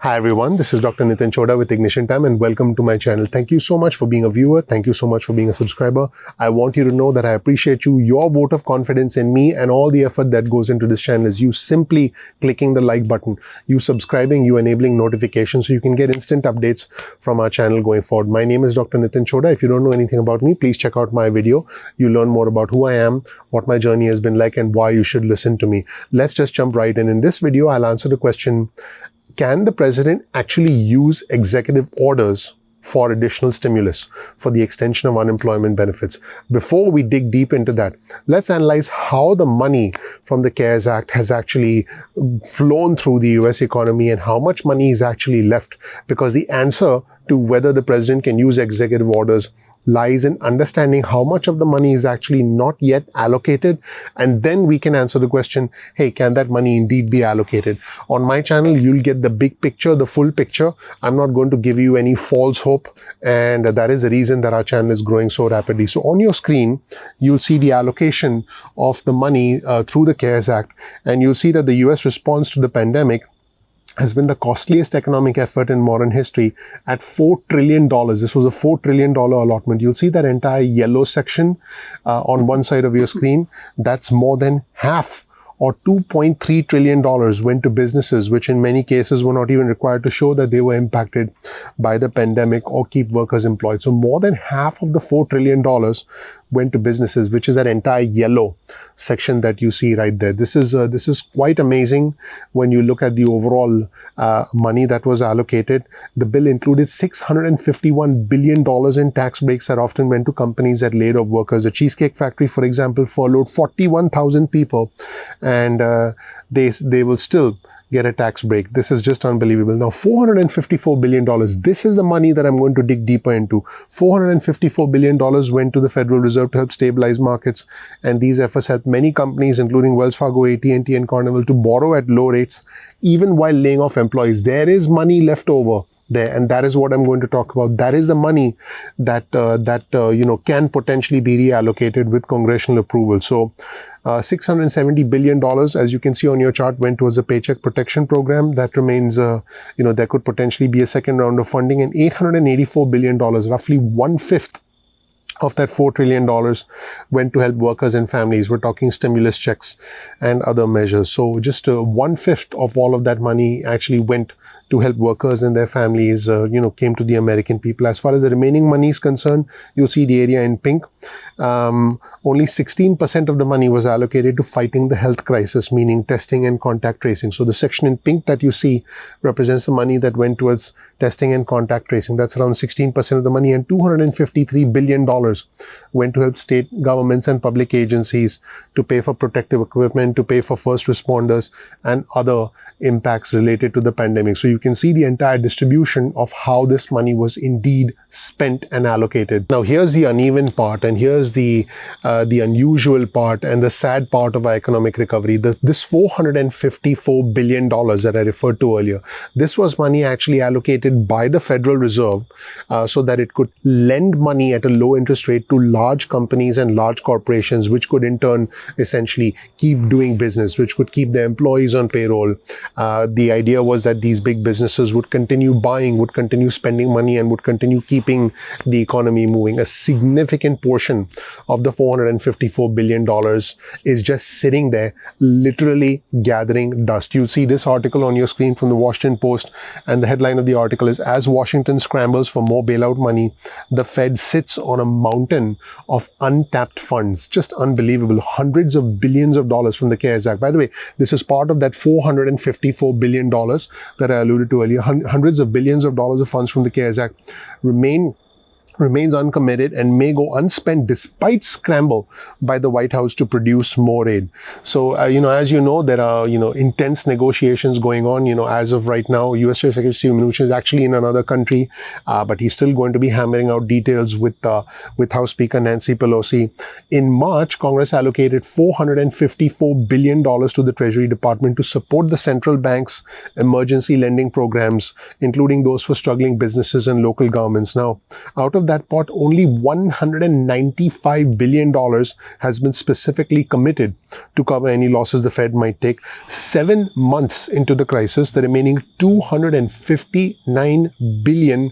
Hi everyone, this is Dr. Nitin Choda with Ignition Time and welcome to my channel. Thank you so much for being a viewer. Thank you so much for being a subscriber. I want you to know that I appreciate you. Your vote of confidence in me and all the effort that goes into this channel is you simply clicking the like button, you subscribing, you enabling notifications so you can get instant updates from our channel going forward. My name is Dr. Nitin Choda. If you don't know anything about me, please check out my video. You learn more about who I am, what my journey has been like and why you should listen to me. Let's just jump right in. In this video, I'll answer the question, can the president actually use executive orders for additional stimulus, for the extension of unemployment benefits? Before we dig deep into that, let's analyze how the money from the CARES Act has actually flown through the US economy and how much money is actually left. Because the answer to whether the president can use executive orders lies in understanding how much of the money is actually not yet allocated, and then we can answer the question, hey, can that money indeed be allocated? On my channel, you'll get the big picture, the full picture. I'm not going to give you any false hope, and that is the reason that our channel is growing so rapidly. So on your screen, you'll see the allocation of the money through the CARES Act, and you'll see that the US response to the pandemic has been the costliest economic effort in modern history at $4 trillion. This was a $4 trillion allotment. You'll see that entire yellow section on one side of your screen. That's more than half, or $2.3 trillion went to businesses, which in many cases were not even required to show that they were impacted by the pandemic or keep workers employed. So more than half of the $4 trillion went to businesses, which is that entire yellow section that you see right there. This is quite amazing when you look at the overall money that was allocated. The bill included $651 billion in tax breaks that often went to companies that laid off workers. The Cheesecake Factory, for example, furloughed 41,000 people, and they will still get a tax break. This is just unbelievable. Now, $454 billion, this is the money that I'm going to dig deeper into. $454 billion went to the Federal Reserve to help stabilize markets, and these efforts helped many companies, including Wells Fargo, AT&T, and Carnival, to borrow at low rates, even while laying off employees. There is money left over there, and that is what I'm going to talk about. That is the money that can potentially be reallocated with congressional approval. So $670 billion, as you can see on your chart, went towards the Paycheck Protection Program. That remains, there could potentially be a second round of funding, and $884 billion, roughly 1/5 of that $4 trillion went to help workers and families. We're talking stimulus checks and other measures. So just 1/5 of all of that money actually went to help workers and their families, came to the American people. As far as the remaining money is concerned, you'll see the area in pink. Only 16% of the money was allocated to fighting the health crisis, meaning testing and contact tracing. So the section in pink that you see represents the money that went towards testing and contact tracing. That's around 16% of the money, and $253 billion went to help state governments and public agencies to pay for protective equipment, to pay for first responders and other impacts related to the pandemic. So you can see the entire distribution of how this money was indeed spent and allocated. Now, here's the uneven part, and here's the unusual part and the sad part of our economic recovery. This $454 billion that I referred to earlier, this was money actually allocated by the Federal Reserve so that it could lend money at a low interest rate to large companies and large corporations, which could in turn essentially keep doing business, which could keep their employees on payroll. The idea was that these big businesses would continue buying, would continue spending money, and would continue keeping the economy moving. A significant portion of the $454 billion is just sitting there, literally gathering dust. You'll see this article on your screen from the Washington Post, and the headline of the article is, as Washington scrambles for more bailout money, the Fed sits on a mountain of untapped funds. Just unbelievable. Hundreds of billions of dollars from the CARES Act. By the way, this is part of that $454 billion that I alluded to earlier. Hundreds of billions of dollars of funds from the CARES Act remains uncommitted and may go unspent despite scramble by the White House to produce more aid. So, as you know, there are, intense negotiations going on. As of right now, U.S. Secretary Steve Mnuchin is actually in another country, but he's still going to be hammering out details with House Speaker Nancy Pelosi. In March, Congress allocated $454 billion to the Treasury Department to support the central bank's emergency lending programs, including those for struggling businesses and local governments. Now, out of of that pot, only $195 billion has been specifically committed to cover any losses the Fed might take. 7 months into the crisis, the remaining $259 billion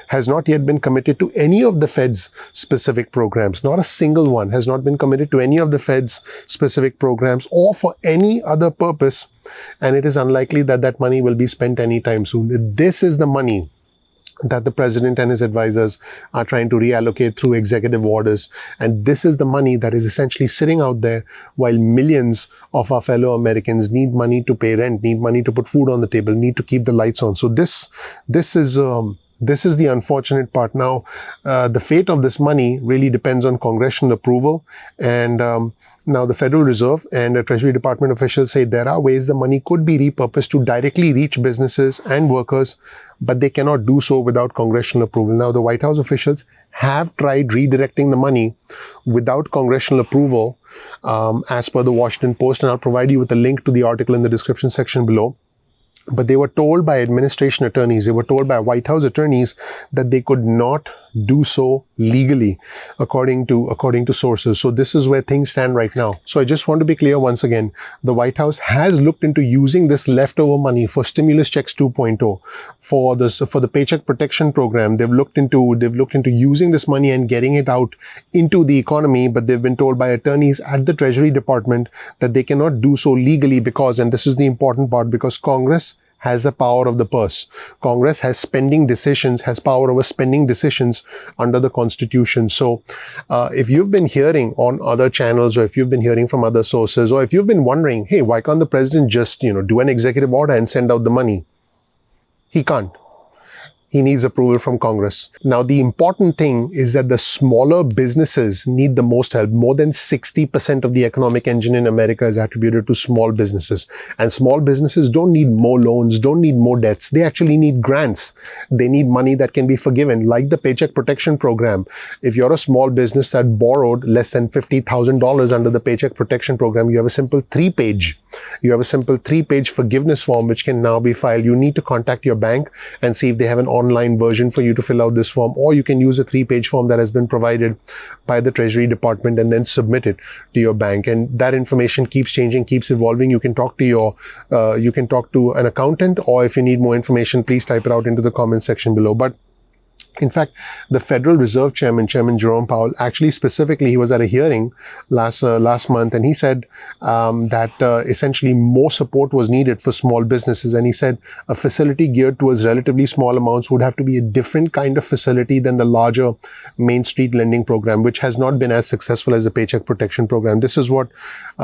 has not yet been committed to any of the Fed's specific programs. Not a single one has not been committed to any of the Fed's specific programs or for any other purpose. And it is unlikely that that money will be spent anytime soon. This is the money that the president and his advisors are trying to reallocate through executive orders. And this is the money that is essentially sitting out there while millions of our fellow Americans need money to pay rent, need money to put food on the table, need to keep the lights on. So this is the unfortunate part. Now, the fate of this money really depends on congressional approval. And now the Federal Reserve and the Treasury Department officials say there are ways the money could be repurposed to directly reach businesses and workers, but they cannot do so without congressional approval. Now, the White House officials have tried redirecting the money without congressional approval, as per the Washington Post, and I'll provide you with a link to the article in the description section below. But they were told by administration attorneys, they were told by White House attorneys that they could not do so legally, according to sources. So this is where things stand right now. So I just want to be clear once again, the White House has looked into using this leftover money for stimulus checks 2.0, for the Paycheck Protection Program. They've looked into using this money and getting it out into the economy, but they've been told by attorneys at the Treasury Department that they cannot do so legally because, and this is the important part, because Congress has the power of the purse. Congress has power over spending decisions under the Constitution. So if you've been hearing on other channels, or if you've been hearing from other sources, or if you've been wondering, hey, why can't the president just, do an executive order and send out the money? He can't. He needs approval from Congress. Now, the important thing is that the smaller businesses need the most help. More than 60% of the economic engine in America is attributed to small businesses. And small businesses don't need more loans, don't need more debts. They actually need grants. They need money that can be forgiven, like the Paycheck Protection Program. If you're a small business that borrowed less than $50,000 under the Paycheck Protection Program, you have a simple three-page forgiveness form which can now be filed. You need to contact your bank and see if they have an online version for you to fill out this form, or you can use a 3-page form that has been provided by the Treasury Department and then submit it to your bank. And that information keeps changing, keeps evolving. You can talk to an accountant, or if you need more information, please type it out into the comment section below. But in fact, the Federal Reserve Chairman Jerome Powell, actually specifically, he was at a hearing last month, and he said that essentially more support was needed for small businesses. And he said a facility geared towards relatively small amounts would have to be a different kind of facility than the larger Main Street lending program, which has not been as successful as the Paycheck Protection Program. This is what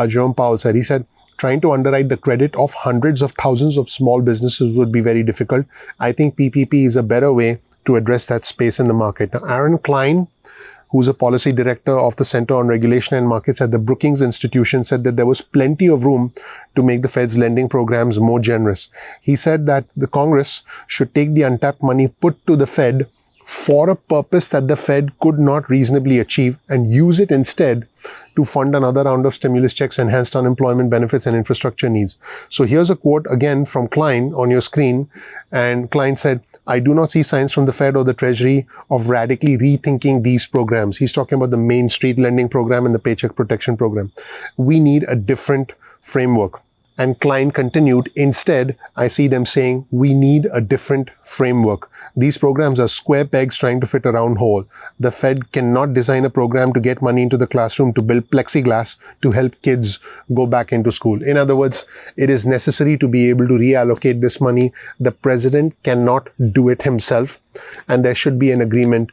Jerome Powell said. He said, trying to underwrite the credit of hundreds of thousands of small businesses would be very difficult. I think PPP is a better way to address that space in the market. Now, Aaron Klein, who's a policy director of the Center on Regulation and Markets at the Brookings Institution, said that there was plenty of room to make the Fed's lending programs more generous. He said that the Congress should take the untapped money put to the Fed for a purpose that the Fed could not reasonably achieve and use it instead to fund another round of stimulus checks, enhanced unemployment benefits, and infrastructure needs. So here's a quote again from Klein on your screen. And Klein said, I do not see signs from the Fed or the Treasury of radically rethinking these programs. He's talking about the Main Street lending program and the Paycheck Protection Program. We need a different framework. And Klein continued, instead, I see them saying, we need a different framework. These programs are square pegs trying to fit a round hole. The Fed cannot design a program to get money into the classroom to build plexiglass to help kids go back into school. In other words, it is necessary to be able to reallocate this money. The president cannot do it himself. And there should be an agreement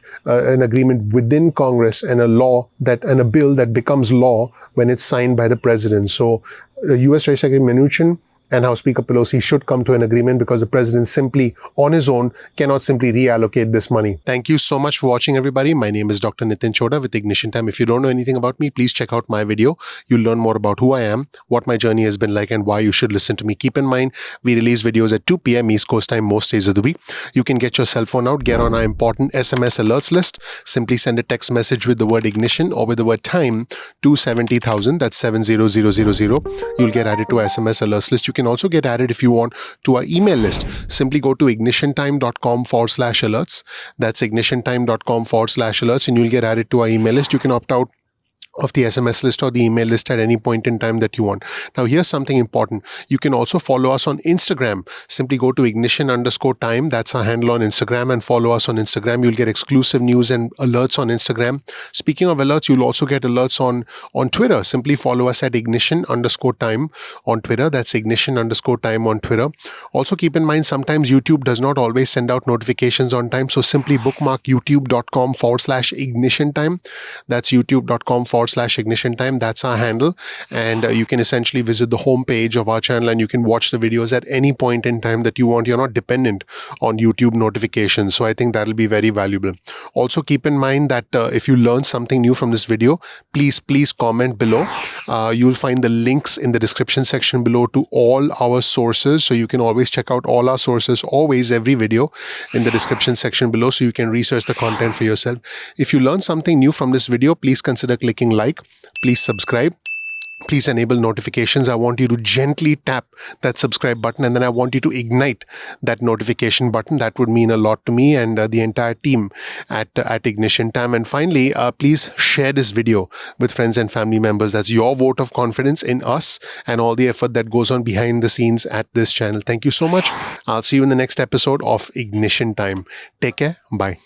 within Congress and a bill that becomes law when it's signed by the president. So U.S. Treasury Secretary Mnuchin and House Speaker Pelosi should come to an agreement, because the president simply, on his own, cannot simply reallocate this money. Thank you so much for watching, everybody. My name is Dr. Nitin Chhoda with Ignition Time. If you don't know anything about me, please check out my video. You'll learn more about who I am, what my journey has been like, and why you should listen to me. Keep in mind, we release videos at 2 p.m. East Coast time most days of the week. You can get your cell phone out, get on our important SMS alerts list. Simply send a text message with the word ignition or with the word time to 70,000. That's 70000. You'll get added to our SMS alerts list. You can can also get added if you want to our email list. Simply go to ignitiontime.com/alerts. That's ignitiontime.com/alerts, and you'll get added to our email list. You can opt out of the SMS list or the email list at any point in time that you want. Now, here's something important. You can also follow us on Instagram. Simply go to ignition_time. That's our handle on Instagram, and follow us on Instagram. You'll get exclusive news and alerts on Instagram. Speaking of alerts, you'll also get alerts on Twitter. Simply follow us at ignition_time on Twitter. That's ignition_time on Twitter. Also, keep in mind, sometimes YouTube does not always send out notifications on time. So simply bookmark youtube.com/ignition time. That's youtube.com/ignition time. That's our handle. And you can essentially visit the homepage of our channel, and you can watch the videos at any point in time that you want. You're not dependent on YouTube notifications. So I think that'll be very valuable. Also, keep in mind that if you learn something new from this video, please comment below. You'll find the links in the description section below to all our sources. So you can always check out all our sources, always, every video in the description section below, so you can research the content for yourself. If you learn something new from this video, please consider clicking like. Please subscribe. Please enable notifications. I want you to gently tap that subscribe button, and then I want you to ignite that notification button. That would mean a lot to me and the entire team at Ignition Time. And finally, please share this video with friends and family members. That's your vote of confidence in us and all the effort that goes on behind the scenes at this channel. Thank you so much. I'll see you in the next episode of Ignition Time. Take care. Bye.